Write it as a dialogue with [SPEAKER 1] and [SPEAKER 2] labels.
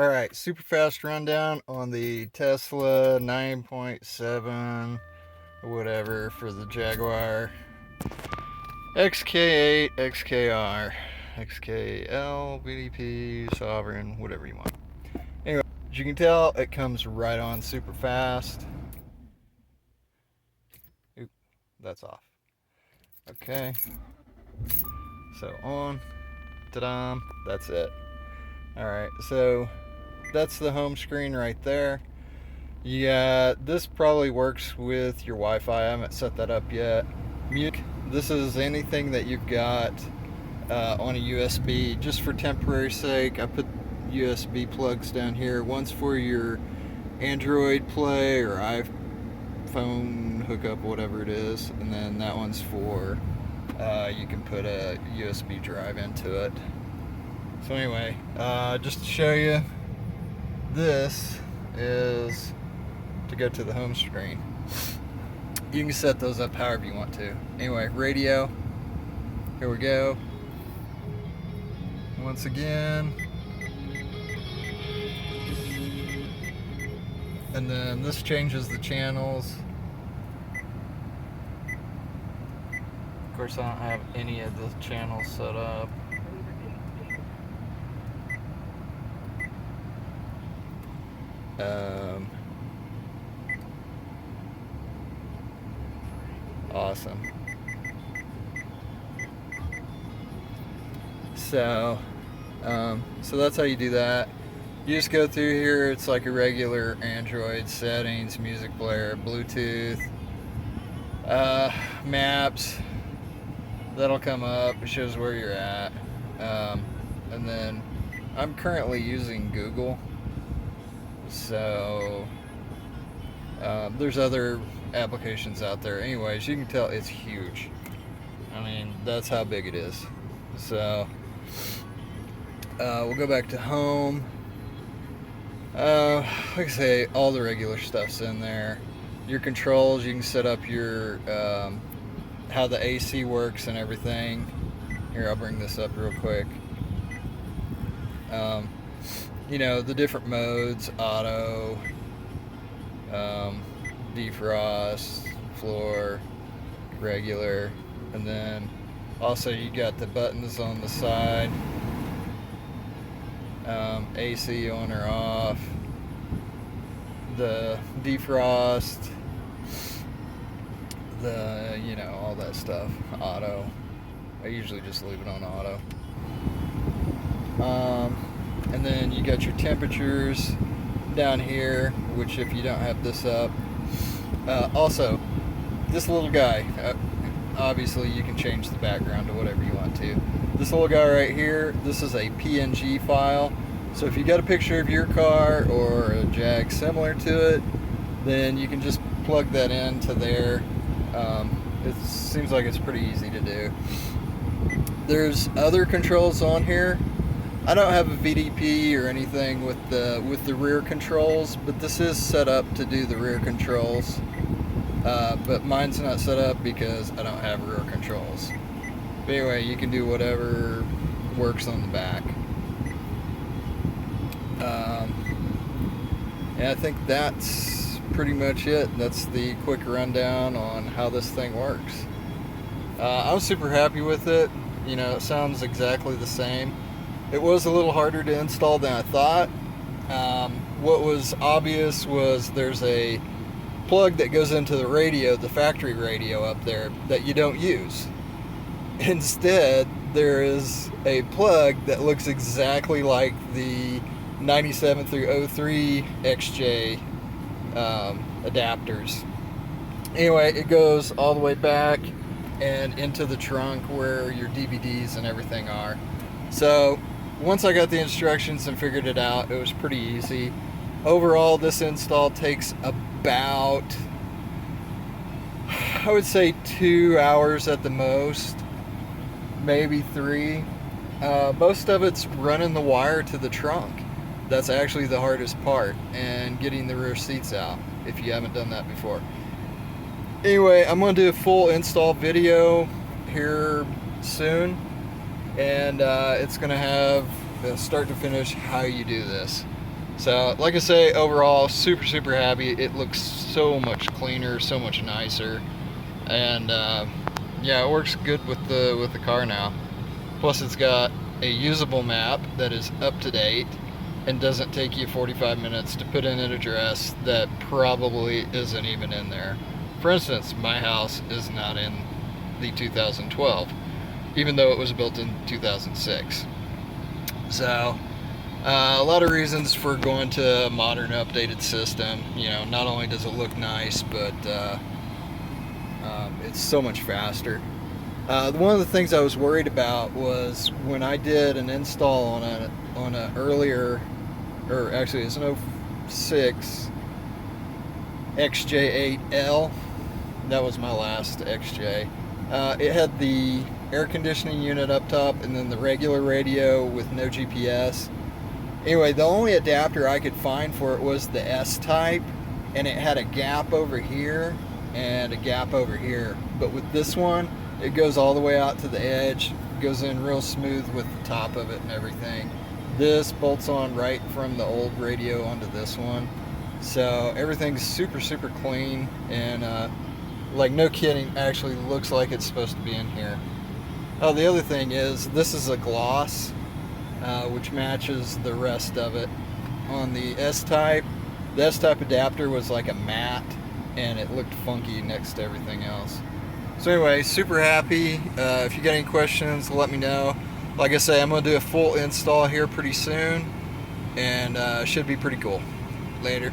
[SPEAKER 1] Alright, super fast rundown on the Tesla 9.7 whatever for the Jaguar XK8, XKR, XKL, BDP, Sovereign, whatever you want. Anyway, as you can tell, it comes right on super fast. Oop, that's off. Okay, so on, ta-da, that's it. Alright, so that's the home screen right there. Yeah, this probably works with your Wi-Fi. I haven't set that up yet. Music, this is anything that you've got on a USB. Just for temporary sake, I put USB plugs down here. One's for your Android Play or iPhone hookup, whatever it is, and then that one's for you can put a USB drive into it. So anyway, just to show you, this is to go to the home screen. You can set those up however you want to. Anyway, radio, here we go. Once again. And then this changes the channels. Of course, I don't have any of the channels set up. Awesome. So that's how you do that. You just go through here. It's like a regular Android settings, music player, Bluetooth, maps. That'll come up. It shows where you're at. And then I'm currently using Google. So there's other applications out there. Anyways, you can tell it's huge. I mean, that's how big it is. So we'll go back to home. Like I say, all the regular stuff's in there. Your controls, you can set up your how the AC works and everything. Here, I'll bring this up real quick. You know, the different modes: auto, defrost, floor, regular, and then also you got the buttons on the side, AC on or off, the defrost, the, you know, all that stuff, auto. I usually just leave it on auto. And then you got your temperatures down here, which if you don't have this up, also this little guy, obviously you can change the background to whatever you want to. This little guy right here, this is a PNG file, so if you got a picture of your car or a Jag similar to it, then you can just plug that into there. It seems like it's pretty easy to do. There's other controls on here. I don't have a VDP or anything with the rear controls, but this is set up to do the rear controls. But mine's not set up because I don't have rear controls. But anyway, you can do whatever works on the back. And I think that's pretty much it. That's the quick rundown on how this thing works. I was super happy with it. You know, it sounds exactly the same. It was a little harder to install than I thought. What was obvious was there's a plug that goes into the radio, the factory radio up there, that you don't use. Instead, there is a plug that looks exactly like the 97 through 03 XJ adapters. Anyway, it goes all the way back and into the trunk where your DVDs and everything are. So once I got the instructions and figured it out, it was pretty easy. Overall, this install takes about, I would say 2 hours at the most, maybe 3. Most of it's running the wire to the trunk. That's actually the hardest part, and getting the rear seats out if you haven't done that before. Anyway, I'm going to do a full install video here soon, and it's going to have start to finish how you do this. So like I say, overall super happy. It looks so much cleaner, so much nicer, and yeah, it works good with the car now. Plus it's got a usable map that is up to date and doesn't take you 45 minutes to put in an address that probably isn't even in there. For instance, my house is not in the 2012, even though it was built in 2006. So a lot of reasons for going to a modern updated system. You know, not only does it look nice, but it's so much faster. One of the things I was worried about was when I did an install on a earlier, or actually it's an 06 XJ8L. That was my last XJ. It had the air conditioning unit up top and then the regular radio with no GPS. Anyway, the only adapter I could find for it was the S-type, and it had a gap over here and a gap over here. But with this one, it goes all the way out to the edge, goes in real smooth with the top of it and everything. This bolts on right from the old radio onto this one. So everything's super clean, and like no kidding, actually looks like it's supposed to be in here. Oh, the other thing is this is a gloss, which matches the rest of it. On the S-type, the S-type adapter was like a matte, and it looked funky next to everything else. So anyway, super happy. If you got any questions, let me know. Like I say, I'm going to do a full install here pretty soon, and should be pretty cool. Later.